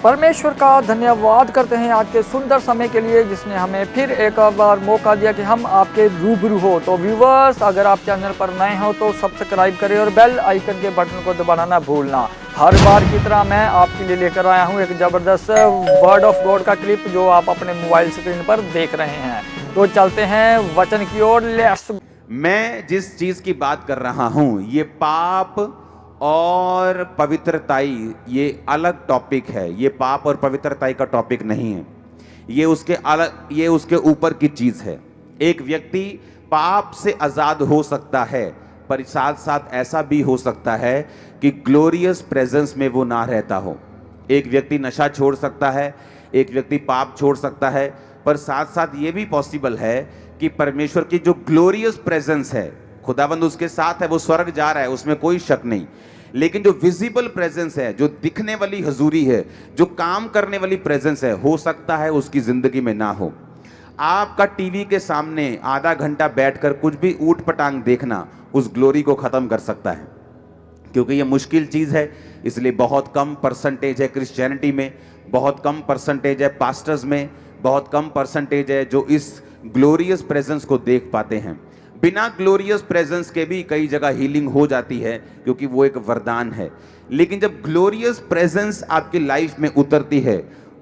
परमेश्वर का धन्यवाद करते हैं आज के सुंदर समय के लिए, जिसने हमें फिर एक बार मौका दिया कि हम आपके रूबरू हो। तो व्यूवर्स, अगर आप चैनल पर नए हो तो सब्सक्राइब करें और बेल आइकन के बटन को दबाना ना भूलना। हर बार की तरह मैं आपके लिए लेकर आया हूँ एक ज़बरदस्त वर्ड ऑफ गॉड का क्लिप जो आप अपने मोबाइल स्क्रीन पर देख रहे हैं। तो चलते हैं वचन की ओर। लेट्स। मैं जिस चीज की बात कर रहा हूं ये पाप और पवित्रताई, ये अलग टॉपिक है। ये पाप और पवित्रताई का टॉपिक नहीं है, ये उसके ऊपर की चीज है। एक व्यक्ति पाप से आजाद हो सकता है, पर साथ साथ ऐसा भी हो सकता है कि ग्लोरियस प्रेजेंस में वो ना रहता हो। एक व्यक्ति नशा छोड़ सकता है, एक व्यक्ति पाप छोड़ सकता है, पर साथ साथ ये भी पॉसिबल है कि परमेश्वर की जो ग्लोरियस प्रेजेंस है, खुदावंद उसके साथ है, वो स्वर्ग जा रहा है, उसमें कोई शक नहीं। लेकिन जो विजिबल प्रेजेंस है, जो दिखने वाली हजूरी है, जो काम करने वाली प्रेजेंस है, हो सकता है उसकी जिंदगी में ना हो। आपका टीवी के सामने आधा घंटा बैठकर कुछ भी ऊट पटांग देखना उस ग्लोरी को खत्म कर सकता है, क्योंकि ये मुश्किल चीज है। इसलिए बहुत कम परसेंटेज है क्रिश्चियनिटी में, बहुत कम परसेंटेज है पास्टर्स में, बहुत कम परसेंटेज है जो इस ग्लोरियस प्रेजेंस को देख पाते हैं। बिना ग्लोरियस प्रेजेंस के भी कई जगह हीलिंग हो जाती है, क्योंकि वो एक वरदान है। लेकिन जब ग्लोरियस प्रेजेंस आपकी लाइफ में उतरती है,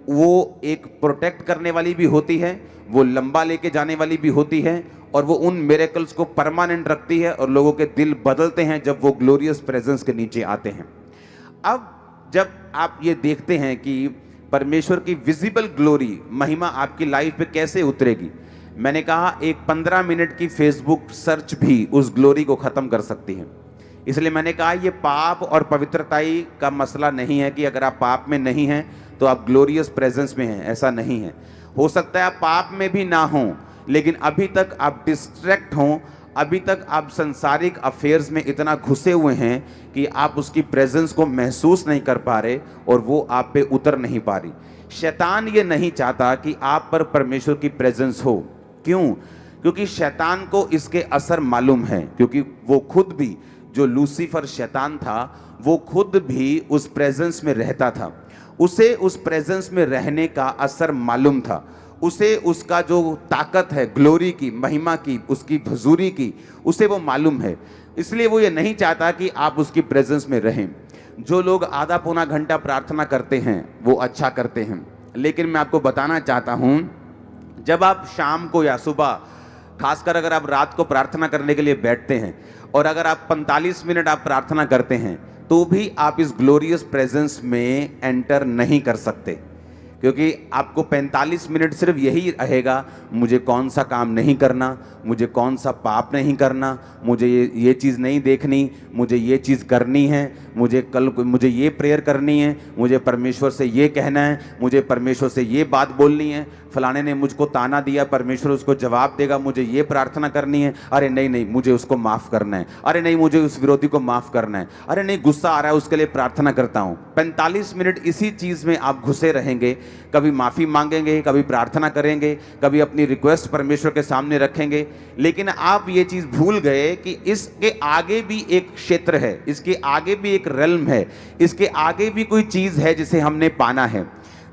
वो एक प्रोटेक्ट करने वाली भी होती है, वो लंबा लेके जाने वाली भी होती है, और वो उन मिरेकल्स को परमानेंट रखती है, और लोगों के दिल बदलते हैं जब वो ग्लोरियस प्रेजेंस के नीचे आते हैं। अब जब आप ये देखते हैं कि परमेश्वर की विजिबल ग्लोरी, महिमा आपकी लाइफ पे कैसे उतरेगी, मैंने कहा एक 15 मिनट की फेसबुक सर्च भी उस ग्लोरी को खत्म कर सकती है। इसलिए मैंने कहा ये पाप और पवित्रताई का मसला नहीं है कि अगर आप पाप में नहीं हैं तो आप ग्लोरियस प्रेजेंस में हैं, ऐसा नहीं है। हो सकता है आप पाप में भी ना हों, लेकिन अभी तक आप डिस्ट्रैक्ट हों, अभी तक आप संसारिक अफेयर्स में इतना घुसे हुए हैं कि आप उसकी प्रेजेंस को महसूस नहीं कर पा रहे और वो आप पे उतर नहीं पा रही। शैतान ये नहीं चाहता कि आप पर परमेश्वर की प्रेजेंस हो। क्यों? क्योंकि शैतान को इसके असर मालूम है, क्योंकि वो खुद भी, जो लूसीफर शैतान था, वो खुद भी उस प्रेजेंस में रहता था। उसे उस प्रेजेंस में रहने का असर मालूम था, उसे उसका जो ताकत है ग्लोरी की, महिमा की, उसकी हुजूरी की, उसे वो मालूम है। इसलिए वो ये नहीं चाहता कि आप उसकी प्रेजेंस में रहें। जो लोग आधा पौना घंटा प्रार्थना करते हैं वो अच्छा करते हैं, लेकिन मैं आपको बताना चाहता हूं, जब आप शाम को या सुबह, खासकर अगर आप रात को प्रार्थना करने के लिए बैठते हैं और अगर आप 45 मिनट आप प्रार्थना करते हैं, तो भी आप इस ग्लोरियस प्रेजेंस में एंटर नहीं कर सकते, क्योंकि आपको 45 मिनट सिर्फ यही रहेगा, मुझे कौन सा काम नहीं करना, मुझे कौन सा पाप नहीं करना, मुझे ये चीज़ नहीं देखनी, मुझे ये चीज़ करनी है, मुझे ये प्रेयर करनी है, मुझे परमेश्वर से ये कहना है, मुझे परमेश्वर से ये बात बोलनी है, फलाने ने मुझको ताना दिया, परमेश्वर उसको जवाब देगा, मुझे ये प्रार्थना करनी है, अरे नहीं नहीं मुझे उसको माफ़ करना है, अरे नहीं मुझे उस विरोधी को माफ़ करना है, अरे नहीं गुस्सा आ रहा है उसके लिए प्रार्थना करता हूँ। 45 मिनट इसी चीज़ में आप घुसे रहेंगे, कभी माफ़ी मांगेंगे, कभी प्रार्थना करेंगे, कभी अपनी रिक्वेस्ट परमेश्वर के सामने रखेंगे, लेकिन आप ये चीज़ भूल गए कि इसके आगे भी एक क्षेत्र है, इसके आगे भी एक रेल्म है, इसके आगे भी कोई चीज़ है जिसे हमने पाना है।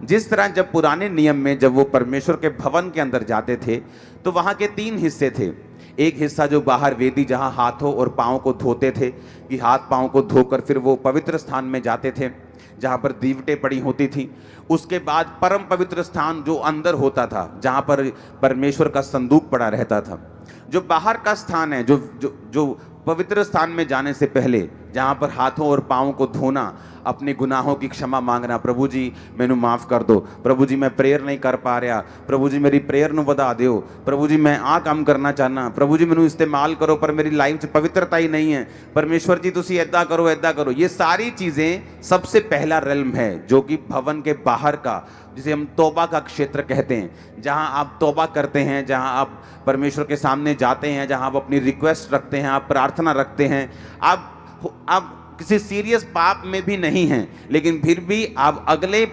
जिस तरह जब पुराने नियम में जब वो परमेश्वर के भवन के अंदर जाते थे तो वहाँ के 3 हिस्से थे। एक हिस्सा जो बाहर वेदी, जहाँ हाथों और पाँव को धोते थे, कि हाथ पाँव को धोकर फिर वो पवित्र स्थान में जाते थे जहाँ पर दीवटें पड़ी होती थी। उसके बाद परम पवित्र स्थान जो अंदर होता था, जहाँ पर परमेश्वर का संदूक पड़ा रहता था। जो बाहर का स्थान है, जो पवित्र स्थान में जाने से पहले, जहाँ पर हाथों और पाँव को धोना, अपने गुनाहों की क्षमा मांगना, प्रभु जी मैनू माफ़ कर दो, प्रभु जी मैं प्रेयर नहीं कर पा रहा, प्रभु जी मेरी प्रेयर नू वधा दिओ, प्रभु जी मैं आ काम करना चाहना, प्रभु जी मैनू इस्तेमाल करो पर मेरी लाइफ च पवित्रता ही नहीं है, परमेश्वर जी तुसी ऐदा करो ऐदा करो। ये सारी चीज़ें सबसे पहला रेल्म है, जो कि भवन के बाहर का, जिसे हम तौबा का क्षेत्र कहते हैं, जहां आप तौबा करते हैं, जहां आप परमेश्वर के सामने जाते हैं, जहां आप अपनी रिक्वेस्ट रखते हैं, आप प्रार्थना रखते हैं। आप किसी सीरियस पाप में भी नहीं हैं, लेकिन फिर भी आप अगले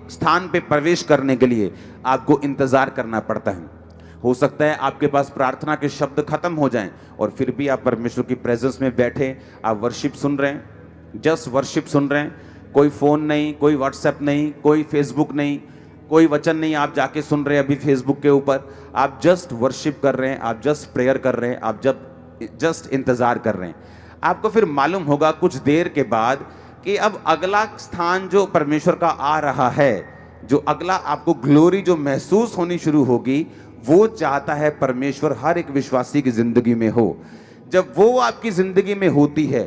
स्थान पे प्रवेश करने के लिए आपको इंतज़ार करना पड़ता है। हो सकता है आपके पास प्रार्थना के शब्द खत्म हो जाएं और फिर भी आप परमेश्वर की प्रेजेंस में बैठे, आप वर्शिप सुन रहे हैं, जस्ट वर्शिप सुन रहे हैं, कोई फ़ोन नहीं, कोई व्हाट्सएप नहीं, कोई फेसबुक नहीं, कोई वचन नहीं आप जाके सुन रहे हैं अभी फेसबुक के ऊपर। आप जस्ट वर्शिप कर रहे हैं, आप जस्ट प्रेयर कर रहे हैं, आप जस्ट इंतज़ार कर रहे हैं। आपको फिर मालूम होगा कुछ देर के बाद कि अब अगला स्थान जो परमेश्वर का आ रहा है, जो अगला आपको ग्लोरी जो महसूस होनी शुरू होगी, वो चाहता है परमेश्वर हर एक विश्वासी की जिंदगी में हो। जब वो आपकी जिंदगी में होती है,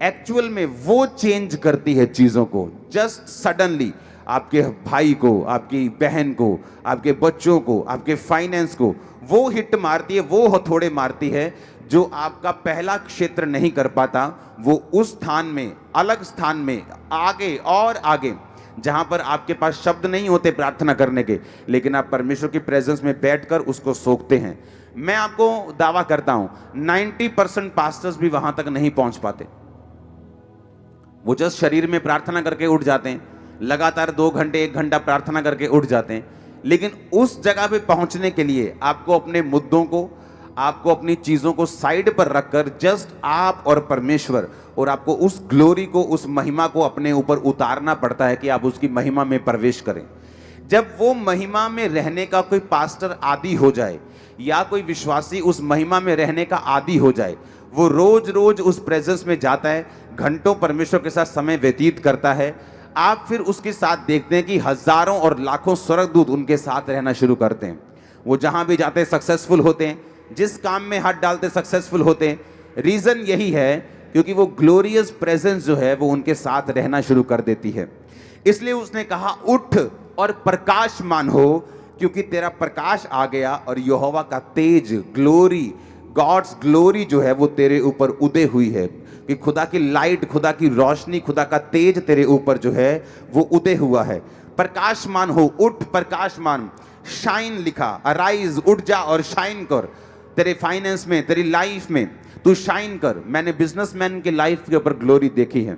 एक्चुअल में वो चेंज करती है चीजों को। जस्ट सडनली आपके भाई को, आपकी बहन को, आपके बच्चों को, आपके फाइनेंस को वो हिट मारती है, वो हथौड़े मारती है जो आपका पहला क्षेत्र नहीं कर पाता। वो उस स्थान में, अलग स्थान में, आगे और आगे, जहां पर आपके पास शब्द नहीं होते प्रार्थना करने के, लेकिन आप परमेश्वर की प्रेजेंस में बैठकर उसको सोखते हैं। मैं आपको दावा करता हूं 90% पास्टर्स भी वहां तक नहीं पहुंच पाते। वो जस्ट शरीर में प्रार्थना करके उठ जाते हैं, लगातार 2 घंटे 1 घंटा प्रार्थना करके उठ जाते हैं, लेकिन उस जगह पे पहुंचने के लिए आपको अपने मुद्दों को, आपको अपनी चीजों को साइड पर रखकर जस्ट आप और परमेश्वर, और आपको उस ग्लोरी को, उस महिमा को अपने ऊपर उतारना पड़ता है कि आप उसकी महिमा में प्रवेश करें। जब वो महिमा में रहने का कोई पास्टर आदी हो जाए, या कोई विश्वासी उस महिमा में रहने का आदी हो जाए, वो रोज रोज उस प्रेजेंस में जाता है, घंटों परमेश्वर के साथ समय व्यतीत करता है, आप फिर उसके साथ देखते हैं कि हजारों और लाखों स्वर्गदूत उनके साथ रहना शुरू करते हैं। वो जहां भी जाते हैं सक्सेसफुल होते हैं, जिस काम में हाथ डालते सक्सेसफुल होते हैं। रीजन यही है क्योंकि वो ग्लोरियस प्रेजेंस जो है वो उनके साथ रहना शुरू कर देती है। इसलिए उसने कहा उठ और प्रकाशमान हो, क्योंकि तेरा प्रकाश आ गया और यहोवा का तेज, ग्लोरी, गॉड्स ग्लोरी जो है वो तेरे ऊपर उदय हुई है। कि खुदा की लाइट, खुदा की रोशनी, खुदा का तेज तेरे ऊपर जो है वो उदय हुआ है। प्रकाशमान हो, उठ प्रकाशमान, शाइन लिखा, अराइज, उठ जा और शाइन कर। तेरे फाइनेंस में, तेरी लाइफ में तू शाइन कर। मैंने बिजनेसमैन की लाइफ के ऊपर ग्लोरी देखी है।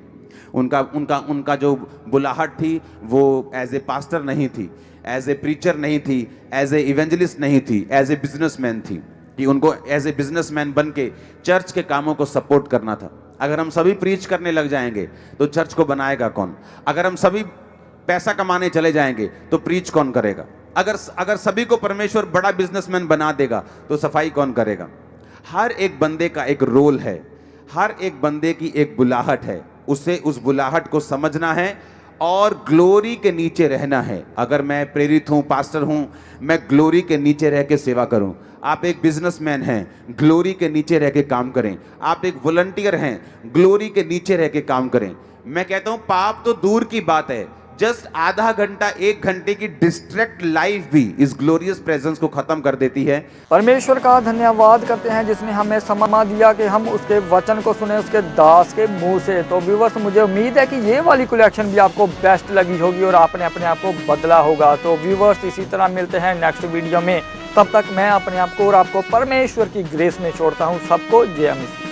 उनका जो बुलाहट थी वो एज ए पास्टर नहीं थी, एज ए प्रीचर नहीं थी, एज ए इवेंजलिस्ट नहीं थी, एज ए बिजनेसमैन थी, कि उनको एज ए बिजनेसमैन बन के चर्च के कामों को सपोर्ट करना था। अगर हम सभी प्रीच करने लग जाएंगे तो चर्च को बनाएगा कौन? अगर हम सभी पैसा कमाने चले जाएंगे तो प्रीच कौन करेगा? अगर सभी को परमेश्वर बड़ा बिजनेसमैन बना देगा तो सफाई कौन करेगा? हर एक बंदे का एक रोल है, हर एक बंदे की एक बुलाहट है, उसे उस बुलाहट को समझना है और ग्लोरी के नीचे रहना है। अगर मैं प्रेरित हूं, पास्टर हूं, मैं ग्लोरी के नीचे रह के सेवा करूं। आप एक बिजनेसमैन हैं, ग्लोरी के नीचे रह के काम करें। आप एक वॉलंटियर हैं, ग्लोरी के नीचे रह के काम करें। मैं कहता हूं पाप तो दूर की बात है, जस्ट आधा घंटा 1 घंटे की डिस्ट्रैक्ट लाइफ भी इस ग्लोरियस प्रेजेंस को खत्म कर देती है। परमेश्वर का धन्यवाद करते हैं जिसने हमें समय दिया कि हम उसके वचन को सुने उसके दास के मुंह से। तो व्यूअर्स, मुझे उम्मीद है कि ये वाली कलेक्शन भी आपको बेस्ट लगी होगी और आपने अपने आप को बदला होगा। तो व्यूअर्स, इसी तरह मिलते हैं नेक्स्ट वीडियो में। तब तक मैं अपने आप को और आपको परमेश्वर की ग्रेस में छोड़ता हूँ। सबको जय मसीह।